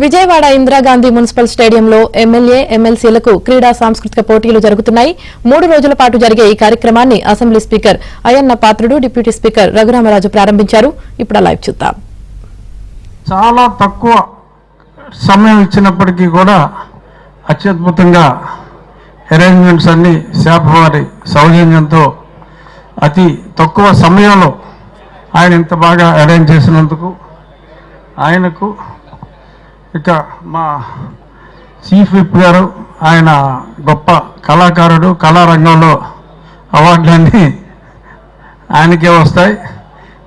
Vijayawada Indira Gandhi municipal స్టేడియంలో MLA ఎమ్మెల్సీలకు క్రీడా సాంస్కృతిక పోటీలు జరుగుతున్నాయి. 3 రోజుల పాటు జరిగే ఈ కార్యక్రమాన్ని assembly speaker Ayyanna Patrudu, deputy speaker Raghurama Raju ప్రారంభించారు. ఇప్పుడు లైవ్ చూద్దాం. చాలా తక్కువ సమయం ఇచ్చినప్పటికీ కూడా అత్యద్భుతంగా అరేంజ్మెంట్స్ అన్ని శాప్ వారి సౌజన్యంతో అతి తక్కువ సమయంలో ఆయన ఇంత బాగా అరేంజ్ చేసినందుకు ఆయనకు, ఇక మా చీఫ్ విప్ గారు, ఆయన గొప్ప కళాకారుడు, కళారంగంలో అవార్డులన్నీ ఆయనకే వస్తాయి.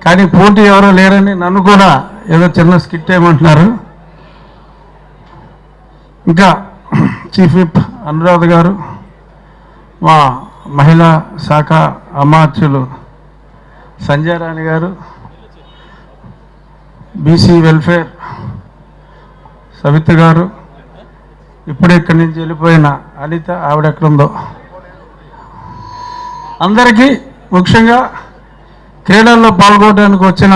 కానీ పోటీ ఎవరో లేరని నన్ను కూడా ఏదో చిన్న స్కిట్ ఏమంటున్నారు. ఇంకా చీఫ్ విప్ అనురాధ గారు, మా మహిళా శాఖ అమాత్యులు సంజయ్ రాణి గారు, బీసీ వెల్ఫేర్ సవిత గారు, ఇప్పుడే ఇక్కడి నుంచి వెళ్ళిపోయిన అనిత, ఆవిడెక్కడుందో, అందరికీ ముఖ్యంగా క్రీడల్లో పాల్గొనడానికి వచ్చిన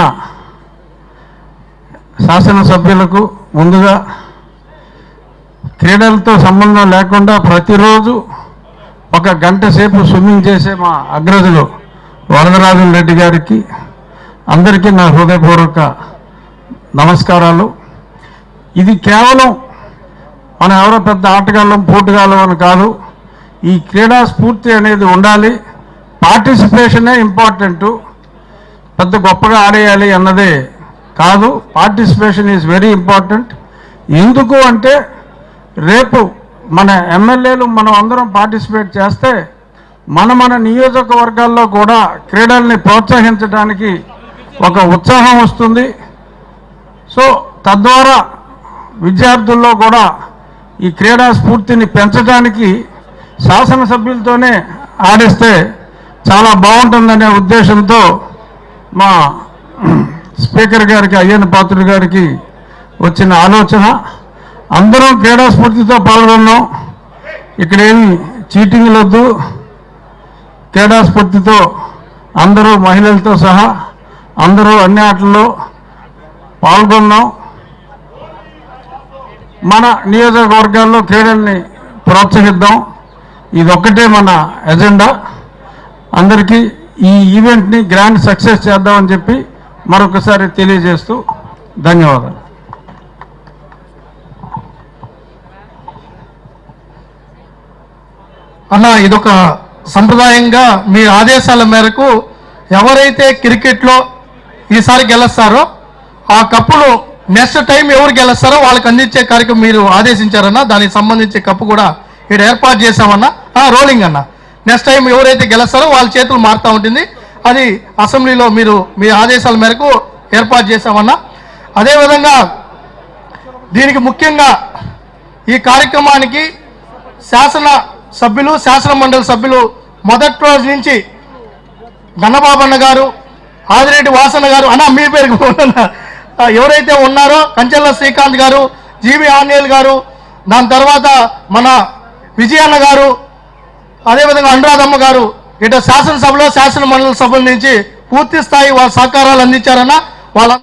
శాసనసభ్యులకు ముందుగా క్రీడలతో సంబంధం లేకుండా ప్రతిరోజు 1 గంట సేపు స్విమ్మింగ్ చేసే మా అగ్రజులు వరదరాజన్ రెడ్డి గారికి అందరికీ నా హృదయపూర్వక నమస్కారాలు. ఇది కేవలం మనం ఎవరో పెద్ద ఆటగాళ్ళం, పోటుగాళ్ళం అని కాదు. ఈ క్రీడా స్ఫూర్తి అనేది ఉండాలి. పార్టిసిపేషనే ఇంపార్టెంటు. పెద్ద గొప్పగా ఆడేయాలి అన్నదే కాదు. Participation is very important. ఎందుకు అంటే రేపు మన ఎమ్మెల్యేలు మనం అందరం పార్టిసిపేట్ చేస్తే మన నియోజకవర్గాల్లో కూడా క్రీడల్ని ప్రోత్సహించడానికి ఒక ఉత్సాహం వస్తుంది. సో తద్వారా విద్యార్థుల్లో కూడా ఈ క్రీడా స్ఫూర్తిని పెంచడానికి శాసనసభ్యులతోనే ఆడిస్తే చాలా బాగుంటుందనే ఉద్దేశంతో మా స్పీకర్ గారికి, అయ్యన్న పాత్రుడు గారికి వచ్చిన ఆలోచన. అందరం క్రీడా స్ఫూర్తితో పాల్గొన్నాం. ఇక్కడేమి చీటింగ్లు వద్దు. క్రీడా స్ఫూర్తితో అందరూ మహిళలతో సహా అందరూ అన్ని ఆటల్లో పాల్గొన్నాం. మన నియోజకవర్గాల్లో క్రీడల్ని ప్రోత్సహిద్దాం. ఇదొక్కటే మన ఎజెండా. అందరికీ ఈ ఈవెంట్ని గ్రాండ్ సక్సెస్ చేద్దామని చెప్పి మరొకసారి తెలియజేస్తూ ధన్యవాదాలు. అన్న, ఇదొక సంప్రదాయంగా మీ ఆదేశాల మేరకు ఎవరైతే క్రికెట్లో ఈసారి గెలుస్తారో ఆ కప్పులు నెక్స్ట్ టైం ఎవరు గెలుస్తారో వాళ్ళకి అందించే కార్యక్రమం మీరు ఆదేశించారన్న. దానికి సంబంధించి కప్పు కూడా ఇక్కడ ఏర్పాటు చేశామన్నా. రోలింగ్ అన్న, నెక్స్ట్ టైం ఎవరైతే గెలుస్తారో వాళ్ళ చేతులు మారుతూ ఉంటుంది. అది అసెంబ్లీలో మీరు మీ ఆదేశాల మేరకు ఏర్పాటు చేశామన్నా. అదేవిధంగా దీనికి ముఖ్యంగా ఈ కార్యక్రమానికి శాసన మండలి సభ్యులు మొదటి రోజు నుంచి గన్నబాబన్న గారు, ఆదిరెడ్డి వాసన్న గారు, అన్న మీ పేరు ఎవరైతే ఉన్నారో కంచెల్ల శ్రీకాంత్ గారు, జీవి ఆంజనేయులు గారు, దాని తర్వాత మన విజయన్న గారు, అదేవిధంగా అనురాధమ్మ గారు, ఇటు శాసనసభలో శాసన మండలి సభ్యుల నుంచి పూర్తి స్థాయి వాళ్ళ సహకారాలు అందించారన్న. వాళ్ళ